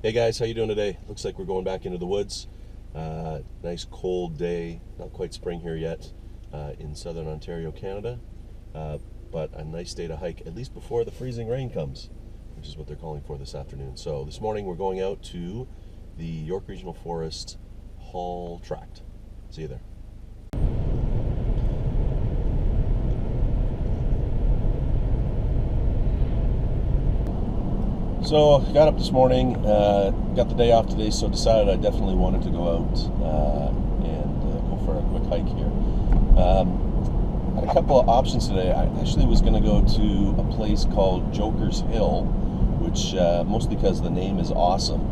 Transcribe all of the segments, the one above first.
Hey guys, how you doing today? Looks like we're going back into the woods. Nice cold day, not quite spring here yet in southern Ontario, Canada, but a nice day to hike, at least before the freezing rain comes, which is what they're calling for this afternoon. So this morning we're going out to the York Regional Forest Hall Tract. See you there. So got up this morning, got the day off today, so decided I definitely wanted to go out and go for a quick hike here. Had a couple of options today. I actually was going to go to a place called Joker's Hill, which mostly because the name is awesome,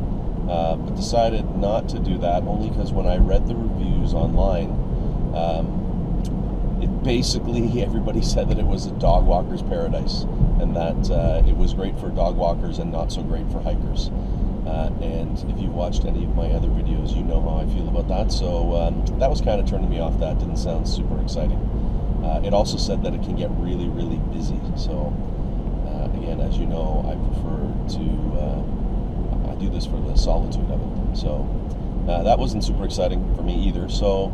but decided not to do that only because when I read the reviews online, basically everybody said that it was a dog walker's paradise and that it was great for dog walkers and not so great for hikers. And if you've watched any of my other videos, you know how I feel about that. So that was kind of turning me off. That didn't sound super exciting. It also said that it can get really, really busy. So again, as you know, I prefer to I do this for the solitude of it. So that wasn't super exciting for me either. So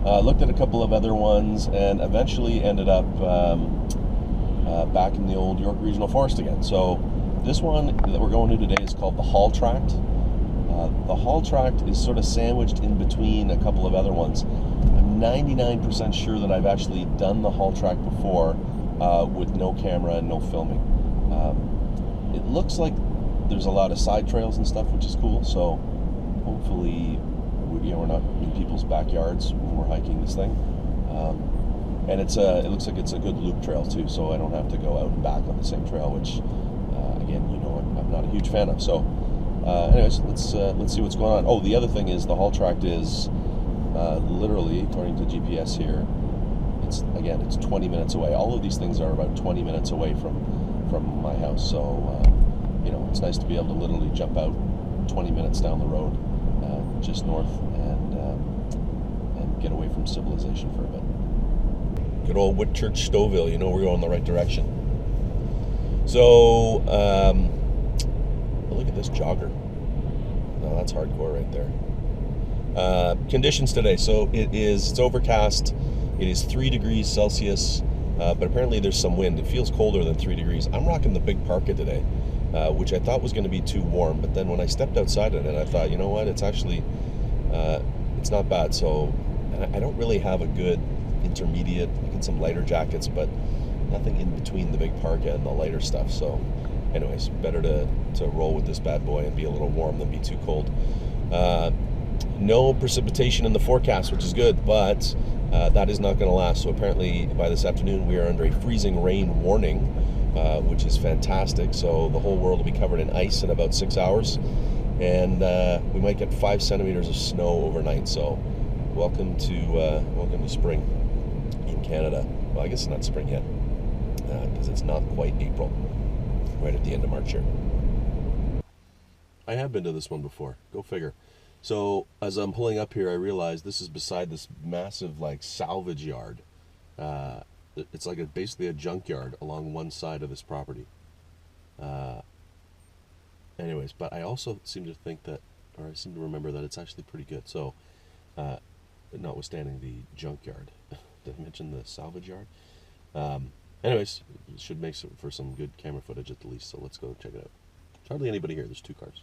looked at a couple of other ones and eventually ended up back in the old York Regional Forest again. So this one that we're going to today is called the Hall Tract. The Hall Tract is sort of sandwiched in between a couple of other ones. I'm 99% sure that I've actually done the Hall Tract before with no camera and no filming. It looks like there's a lot of side trails and stuff, which is cool. So hopefully we're not in people's backyards when we're hiking this thing. And it looks like it's a good loop trail too, so I don't have to go out and back on the same trail, which again, you know, I'm not a huge fan of. So anyways, let's see what's going on. Oh, the other thing is the Hall Tract is literally, according to GPS here, it's 20 minutes away. All of these things are about 20 minutes away from my house, so you know, it's nice to be able to literally jump out 20 minutes down the road just north and get away from civilization for a bit. Good old Whitchurch Stouffville, you know we're going in the right direction. So look at this jogger. No, that's hardcore right there. Conditions today. So it's overcast. It is 3 degrees Celsius, but apparently there's some wind. It feels colder than 3 degrees. I'm rocking the big parka today, which I thought was going to be too warm, but then when I stepped outside in it, I thought, you know what, it's actually it's not bad. So I don't really have a good intermediate. I get some lighter jackets, but nothing in between the big parka and the lighter stuff. So anyways, better to roll with this bad boy and be a little warm than be too cold. No precipitation in the forecast, which is good, but that is not going to last. So apparently by this afternoon we are under a freezing rain warning, which is fantastic. So the whole world will be covered in ice in about 6 hours, and we might get 5 centimeters of snow overnight. So welcome to spring in Canada. Well, I guess it's not spring yet because it's not quite April, right at the end of March here. I have been to this one before, go figure. So as I'm pulling up here, I realize this is beside this massive like salvage yard. It's like basically a junkyard along one side of this property. Anyways, but I also seem to think that, or I seem to remember that it's actually pretty good. So notwithstanding the junkyard. Did I mention the salvage yard? Anyways, it should make for some good camera footage at the least, so let's go check it out. There's hardly anybody here. There's 2 cars.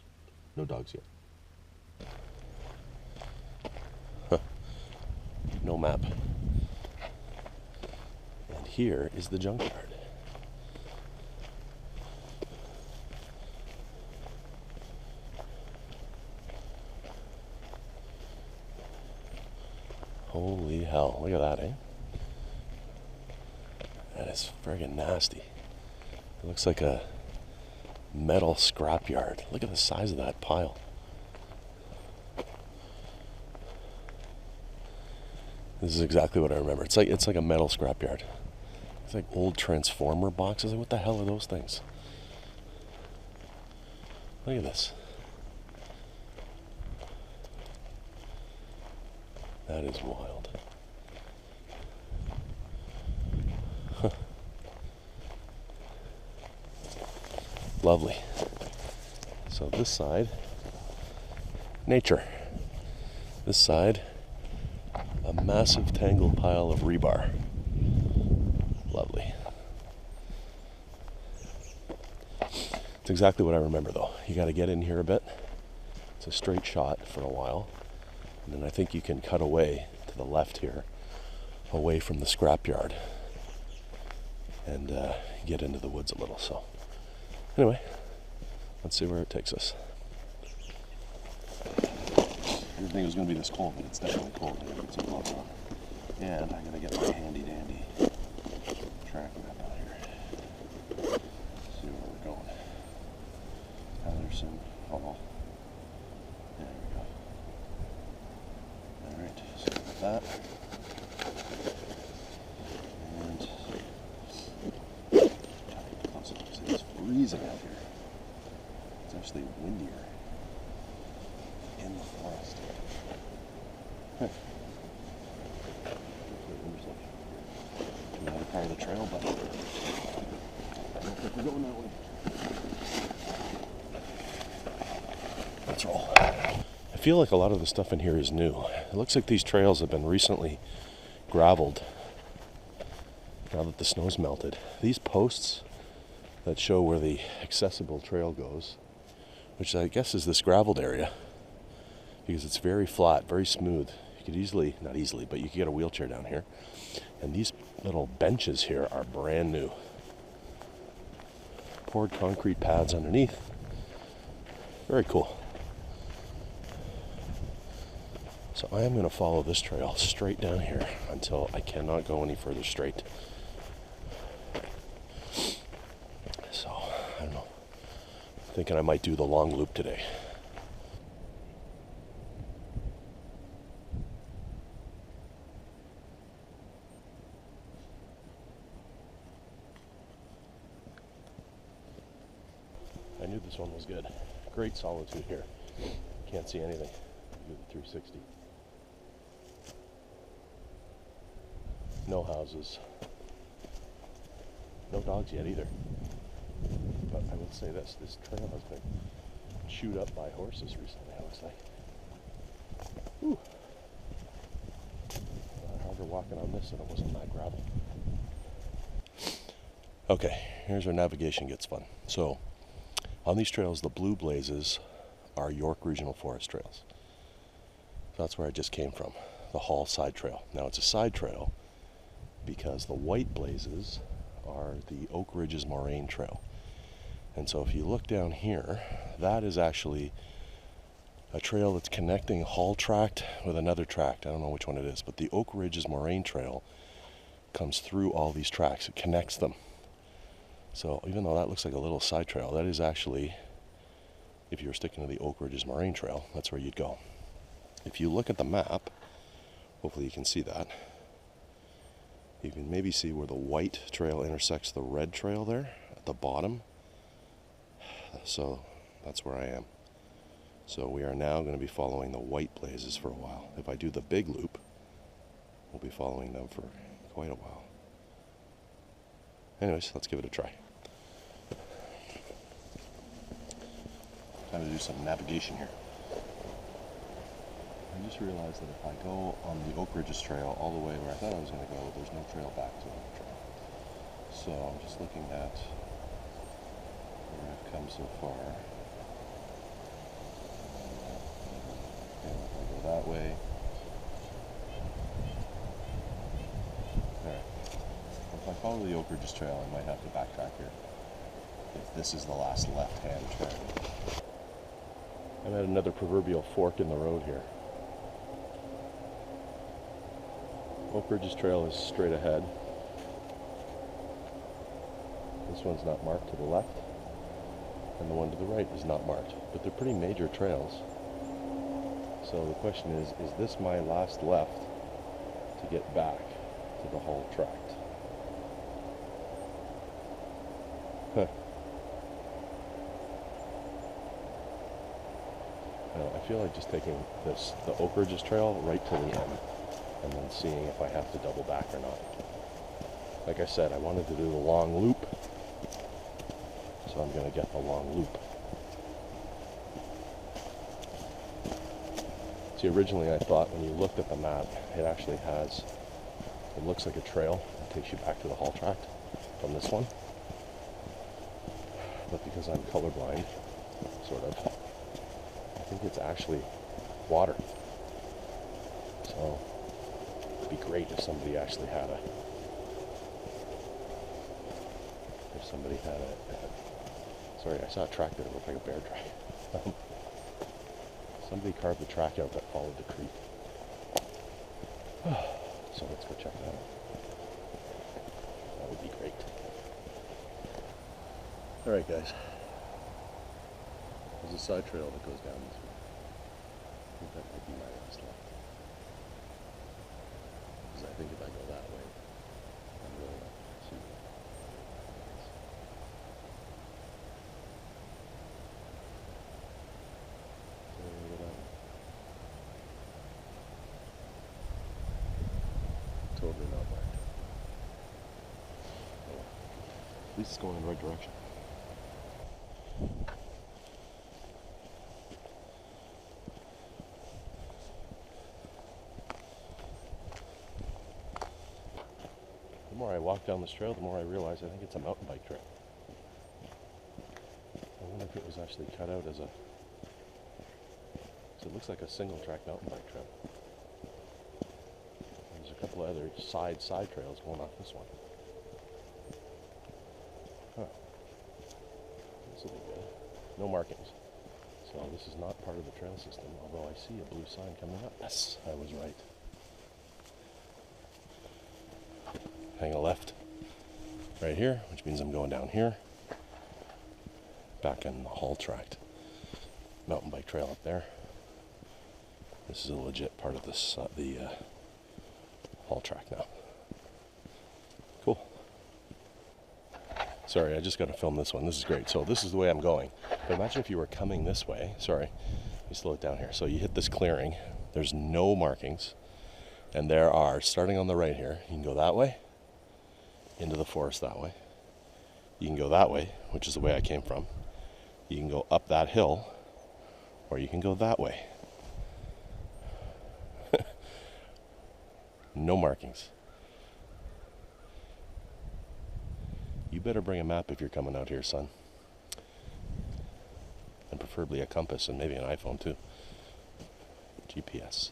No dogs yet. Huh. No map. And here is the junkyard. Holy hell, look at that, eh? That is friggin' nasty. It looks like a metal scrapyard. Look at the size of that pile. This is exactly what I remember. It's like a metal scrapyard. It's like old transformer boxes. Like, what the hell are those things? Look at this. That is wild. Huh. Lovely. So this side nature. This side, a massive tangled pile of rebar. Lovely. It's exactly what I remember though. You got to get in here a bit. It's a straight shot for a while. And then I think you can cut away to the left here, away from the scrapyard, and get into the woods a little. So anyway, let's see where it takes us. I didn't think it was going to be this cold, but it's definitely cold. I gotta get some gloves on. And I gotta get my handy dandy track map out here. See where we're going. Anderson Hall. There we go. Alright, so with that. And close enough. See, it's freezing out here. It's actually windier in the forest. Another part of the trail, but I don't think we're going that way. Let's roll. I feel like a lot of the stuff in here is new. It looks like these trails have been recently graveled now that the snow's melted. These posts that show where the accessible trail goes, which I guess is this graveled area, because it's very flat, very smooth. You could easily, not easily, but you could get a wheelchair down here. And these little benches here are brand new. Poured concrete pads underneath. Very cool. So I am going to follow this trail straight down here until I cannot go any further straight. So, I don't know. I'm thinking I might do the long loop today. I knew this one was good. Great solitude here. Can't see anything. Do the 360. No houses. No dogs yet either. But I will say this trail has been chewed up by horses recently, it looks like. Whew. Harder walking on this than it was on that gravel. Okay, here's where navigation gets fun. So, on these trails, the blue blazes are York Regional Forest trails. So that's where I just came from, the Hall side trail. Now it's a side trail because the white blazes are the Oak Ridges Moraine Trail. And so if you look down here, that is actually a trail that's connecting Hall Tract with another tract. I don't know which one it is, but the Oak Ridges Moraine Trail comes through all these tracks. It connects them. So even though that looks like a little side trail, that is actually, if you were sticking to the Oak Ridges Moraine Trail, that's where you'd go. If you look at the map, hopefully you can see that. You can maybe see where the white trail intersects the red trail there at the bottom. So that's where I am. So we are now going to be following the white blazes for a while. If I do the big loop, we'll be following them for quite a while. Anyways, let's give it a try. Time to do some navigation here. I just realized that if I go on the Oak Ridges Trail all the way where I thought I was going to go, there's no trail back to the trail. So I'm just looking at where I've come so far. And if I go that way. Alright. If I follow the Oak Ridges Trail, I might have to backtrack here. If this is the last left-hand turn. I'm at another proverbial fork in the road here. Oak Ridges Trail is straight ahead. This one's not marked to the left, and the one to the right is not marked, but they're pretty major trails. So the question is this my last left to get back to the Hall Tract? Huh. I feel like just taking the Oak Ridges Trail right to the end, and then seeing if I have to double back or not. Like I said, I wanted to do the long loop, so I'm going to get the long loop. See, originally I thought when you looked at the map, it actually has, it looks like a trail that takes you back to the Hall Tract from this one. But because I'm colorblind, sort of, I think it's actually water. So it'd be great if somebody actually had a, sorry, I saw a track that looked like a bear track. Somebody carved the track out that followed the creek. So let's go check that out. That would be great. Alright guys, there's a side trail that goes down this way. I think that might be my last one. Because I think if I go that way, I'm really not going to see it. So I'm going to go that way. Totally not marked. Oh, at least it's going in the right direction. The more I walk down this trail, the more I realize I think it's a mountain bike trail. I wonder if it was actually cut out as a, so it looks like a single track mountain bike trail. There's a couple of other side trails going off this one. Huh. This will be good. No markings. So this is not part of the trail system, although I see a blue sign coming up. Yes, I was right. Hang a left right here, which means I'm going down here, back in the Hall Tract. Mountain bike trail up there. This is a legit part of this, the Hall Tract now. Cool. Sorry, I just got to film this one. This is great. So this is the way I'm going. But imagine if you were coming this way. Sorry, let me slow it down here. So you hit this clearing. There's no markings. And there are, starting on the right here, you can go that way, into the forest that way. You can go that way, which is the way I came from. You can go up that hill, or you can go that way. No markings. You better bring a map if you're coming out here, son. And preferably a compass and maybe an iPhone too. GPS.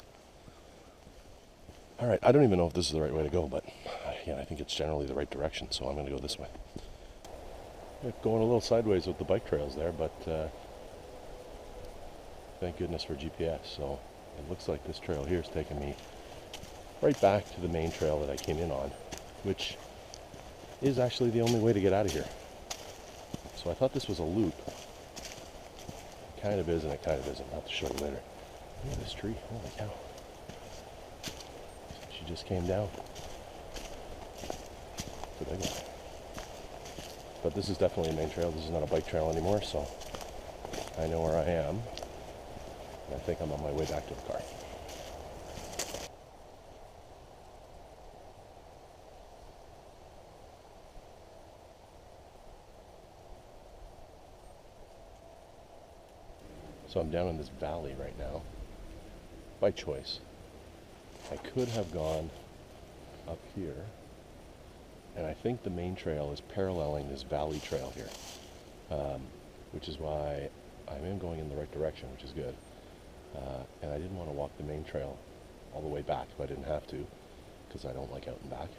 Alright, I don't even know if this is the right way to go, but yeah, I think it's generally the right direction, so I'm going to go this way. Yeah, going a little sideways with the bike trails there, but thank goodness for GPS. So it looks like this trail here is taking me right back to the main trail that I came in on, which is actually the only way to get out of here. So I thought this was a loop. It kind of is and it kind of isn't. I'll have to show you later. Look at this tree. Holy cow. She just came down. It's a big one. But this is definitely a main trail. This is not a bike trail anymore, so I know where I am. And I think I'm on my way back to the car. So I'm down in this valley right now, by choice. I could have gone up here, and I think the main trail is paralleling this valley trail here, which is why I am going in the right direction, which is good. And I didn't want to walk the main trail all the way back if I didn't have to, because I don't like out and back.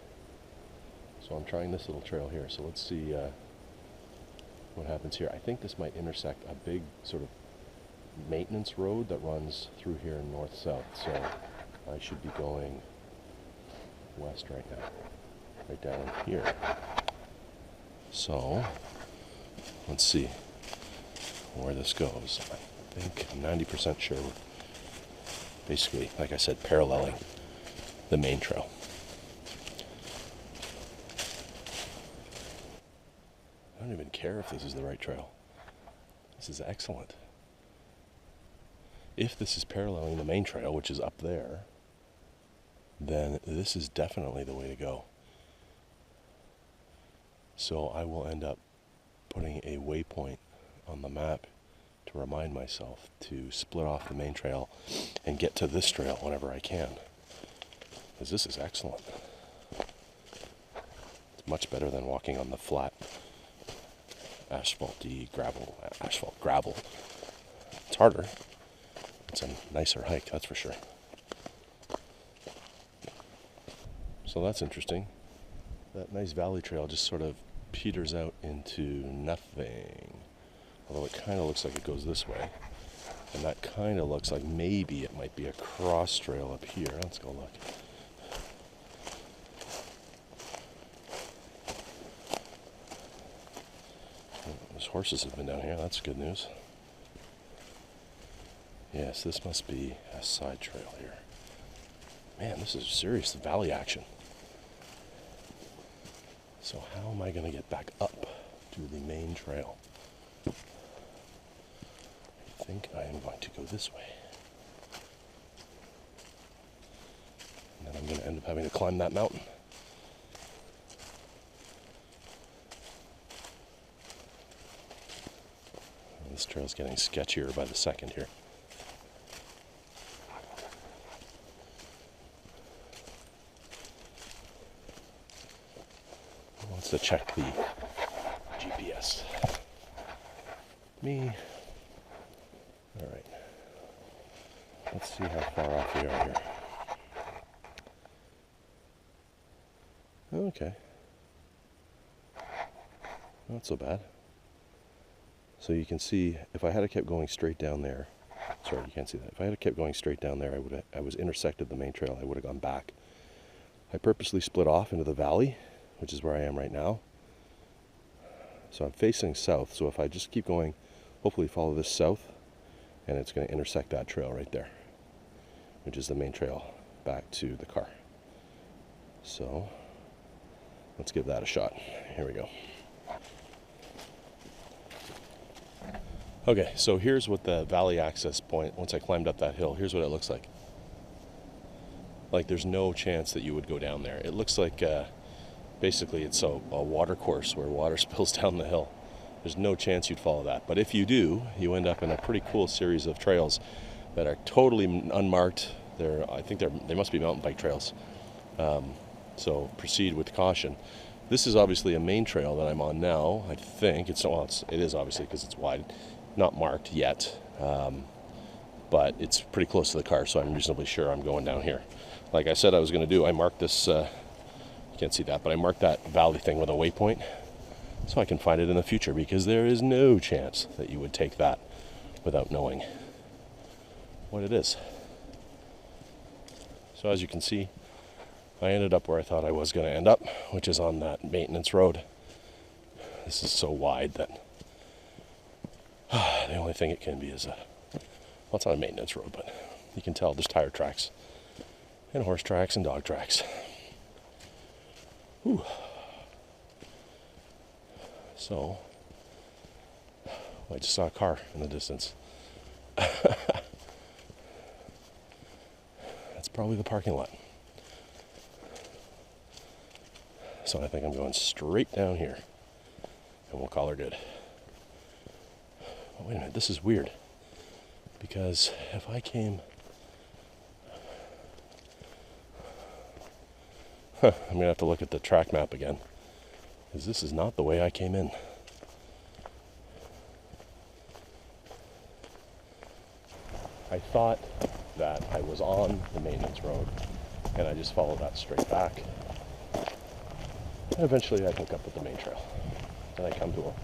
So I'm trying this little trail here, so let's see what happens here. I think this might intersect a big sort of maintenance road that runs through here north-south, so I should be going west right now, right down here. So let's see where this goes. I think I'm 90% sure we're basically, like I said, paralleling the main trail. I don't even care if this is the right trail. This is excellent. If this is paralleling the main trail, which is up there, then this is definitely the way to go. So I will end up putting a waypoint on the map to remind myself to split off the main trail and get to this trail whenever I can. Because this is excellent. It's much better than walking on the flat asphalt gravel. It's harder. It's a nicer hike, that's for sure. So that's interesting. That nice valley trail just sort of peters out into nothing. Although it kind of looks like it goes this way. And that kind of looks like maybe it might be a cross trail up here. Let's go look. Those horses have been down here. That's good news. Yes, this must be a side trail here. Man, this is serious valley action. So how am I going to get back up to the main trail? I think I am going to go this way. And then I'm going to end up having to climb that mountain. This trail's getting sketchier by the second here. Who wants to check the GPS? Me. All right. Let's see how far off we are here. Okay. Not so bad. So you can see, if I had kept going straight down there, sorry, you can't see that. If I had kept going straight down there, I was intersected the main trail. I would have gone back. I purposely split off into the valley, which is where I am right now. So I'm facing south. So if I just keep going, hopefully follow this south, and it's going to intersect that trail right there, which is the main trail back to the car. So let's give that a shot. Here we go. Okay, so here's what the valley access point, once I climbed up that hill, here's what it looks like. Like there's no chance that you would go down there. It looks like basically it's a water course where water spills down the hill. There's no chance you'd follow that. But if you do, you end up in a pretty cool series of trails that are totally unmarked. I think they must be mountain bike trails. So proceed with caution. This is obviously a main trail that I'm on now. I think it is obviously because it's wide. Not marked yet, but it's pretty close to the car, so I'm reasonably sure I'm going down here. Like I said I was going to do, I marked this, you can't see that, but I marked that valley thing with a waypoint so I can find it in the future, because there is no chance that you would take that without knowing what it is. So as you can see, I ended up where I thought I was going to end up, which is on that maintenance road. This is so wide that the only thing it can be is well, it's not a maintenance road, but you can tell there's tire tracks and horse tracks and dog tracks. Whew. So, I just saw a car in the distance. That's probably the parking lot. So I think I'm going straight down here, and we'll call her good. Oh, wait a minute, this is weird, because if I came, I'm going to have to look at the track map again, because this is not the way I came in. I thought that I was on the maintenance road, and I just followed that straight back. And eventually I hook up with the main trail. Then I come to a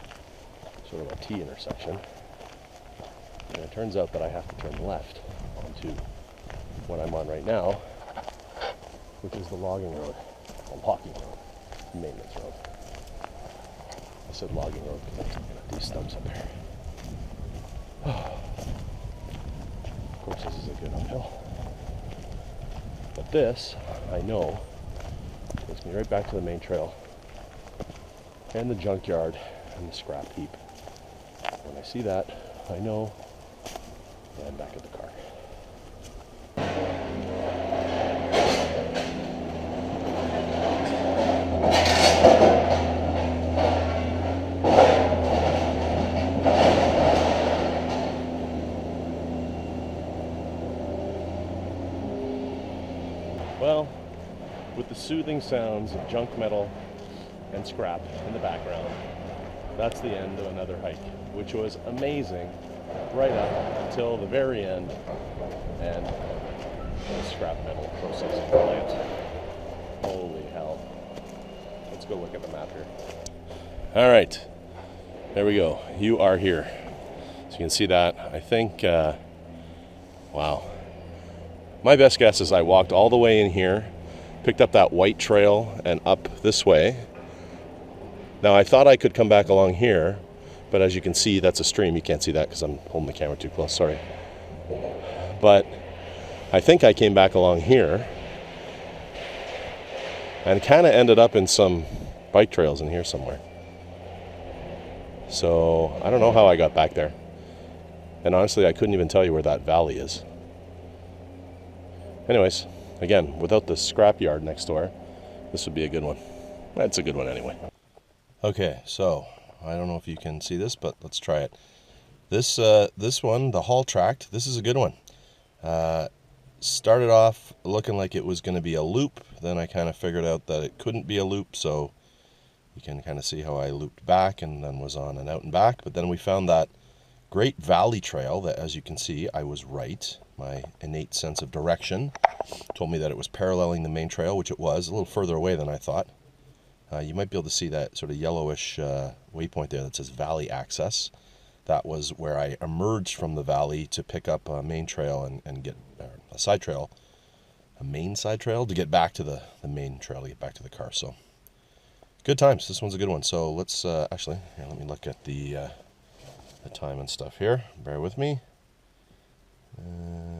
sort of a T intersection. And it turns out that I have to turn left onto what I'm on right now, which is the logging road, maintenance road. I said logging road because I'm looking at these stumps up here. Of course, this is a good uphill. But this, I know, takes me right back to the main trail and the junkyard and the scrap heap. When I see that, I know that I'm back at the car. Well, with the soothing sounds of junk metal and scrap in the background, that's the end of another hike, which was amazing right up until the very end and the scrap metal processing plant. Holy hell. Let's go look at the map here. All right, there we go. You are here. So you can see that. I think, wow. My best guess is I walked all the way in here, picked up that white trail and up this way. Now I thought I could come back along here, but as you can see, that's a stream. You can't see that because I'm holding the camera too close, sorry. But I think I came back along here and kind of ended up in some bike trails in here somewhere. So I don't know how I got back there. And honestly, I couldn't even tell you where that valley is. Anyways, again, without the scrapyard next door, this would be a good one. That's a good one anyway. Okay, so I don't know if you can see this, but let's try it. This one, the Hall Tract, this is a good one. Started off looking like it was going to be a loop. Then I kind of figured out that it couldn't be a loop, so you can kind of see how I looped back and then was on and out and back. But then we found that great valley trail that, as you can see, I was right. My innate sense of direction told me that it was paralleling the main trail, which it was, a little further away than I thought. You might be able to see that sort of yellowish waypoint there that says Valley Access. That was where I emerged from the valley to pick up a main trail and get a side trail, a main side trail to get back to the main trail, to get back to the car. So good times. This one's a good one. So let's actually, here, let me look at the time and stuff here. Bear with me.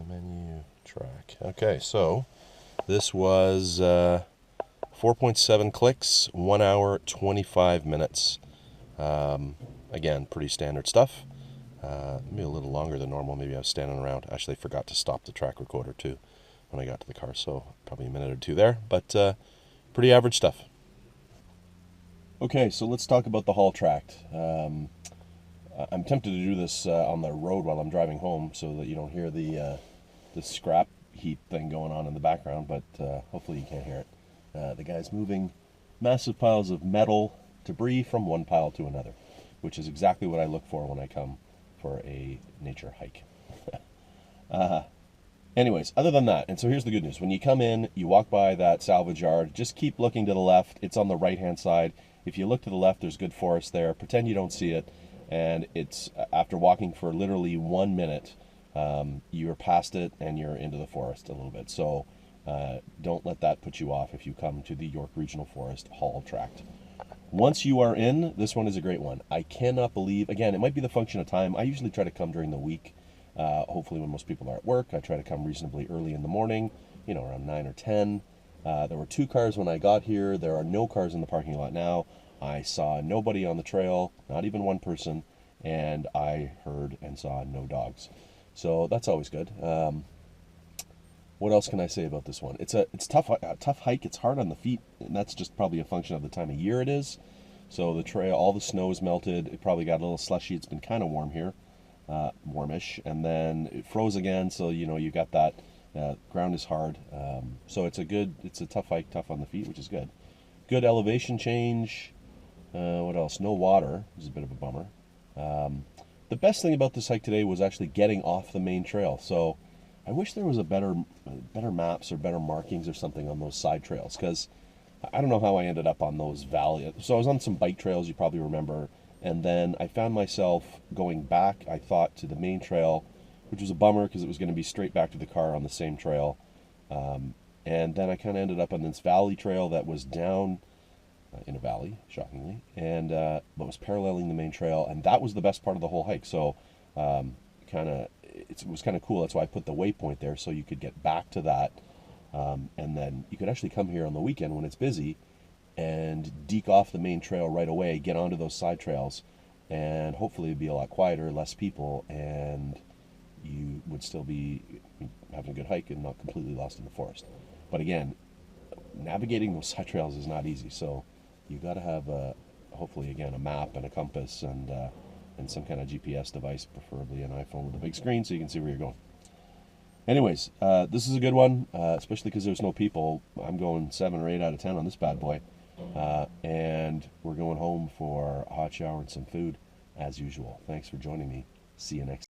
Menu track. Okay, so this was 4.7 clicks, 1 hour, 25 minutes. Again, pretty standard stuff. Maybe a little longer than normal. Maybe I was standing around. Actually, I forgot to stop the track recorder too when I got to the car, so probably a minute or two there, but pretty average stuff. Okay, so let's talk about the Hall Tract. I'm tempted to do this on the road while I'm driving home so that you don't hear the scrap heap thing going on in the background, but hopefully you can't hear it. The guy's moving massive piles of metal debris from one pile to another, which is exactly what I look for when I come for a nature hike. Anyways, other than that, and so here's the good news. When you come in, you walk by that salvage yard, just keep looking to the left. It's on the right-hand side. If you look to the left, there's good forest there. Pretend you don't see it. And it's, after walking for literally 1 minute, you're past it and you're into the forest a little bit. So don't let that put you off if you come to the York Regional Forest Hall Tract. Once you are in, this one is a great one. I cannot believe, again, it might be the function of time. I usually try to come during the week, hopefully when most people are at work. I try to come reasonably early in the morning, you know, around 9 or 10. There were 2 cars when I got here. There are no cars in the parking lot now. I saw nobody on the trail, not even one person, and I heard and saw no dogs. So that's always good. What else can I say about this one? It's a tough hike. It's hard on the feet, and that's just probably a function of the time of year it is. So the trail, all the snow is melted. It probably got a little slushy. It's been kind of warm here, warmish, and then it froze again. So you know you got that. Ground is hard. So it's a tough hike, tough on the feet, which is good. Good elevation change. What else? No water, which is a bit of a bummer. The best thing about this hike today was actually getting off the main trail. So I wish there was a better maps or better markings or something on those side trails, because I don't know how I ended up on those valley. So I was on some bike trails, you probably remember, and then I found myself going back, I thought, to the main trail, which was a bummer because it was going to be straight back to the car on the same trail. And then I kind of ended up on this valley trail that was down in a valley, shockingly, and but was paralleling the main trail, and that was the best part of the whole hike. So it was kind of cool. That's why I put the waypoint there, so you could get back to that, and then you could actually come here on the weekend when it's busy and deke off the main trail right away, get onto those side trails, and hopefully it'd be a lot quieter, less people, and you would still be having a good hike and not completely lost in the forest. But again, navigating those side trails is not easy, so you got to have hopefully again a map and a compass and some kind of GPS device, preferably an iPhone with a big screen, so you can see where you're going. Anyways, this is a good one, especially because there's no people. I'm going 7 or 8 out of 10 on this bad boy. And we're going home for a hot shower and some food, as usual. Thanks for joining me. See you next time.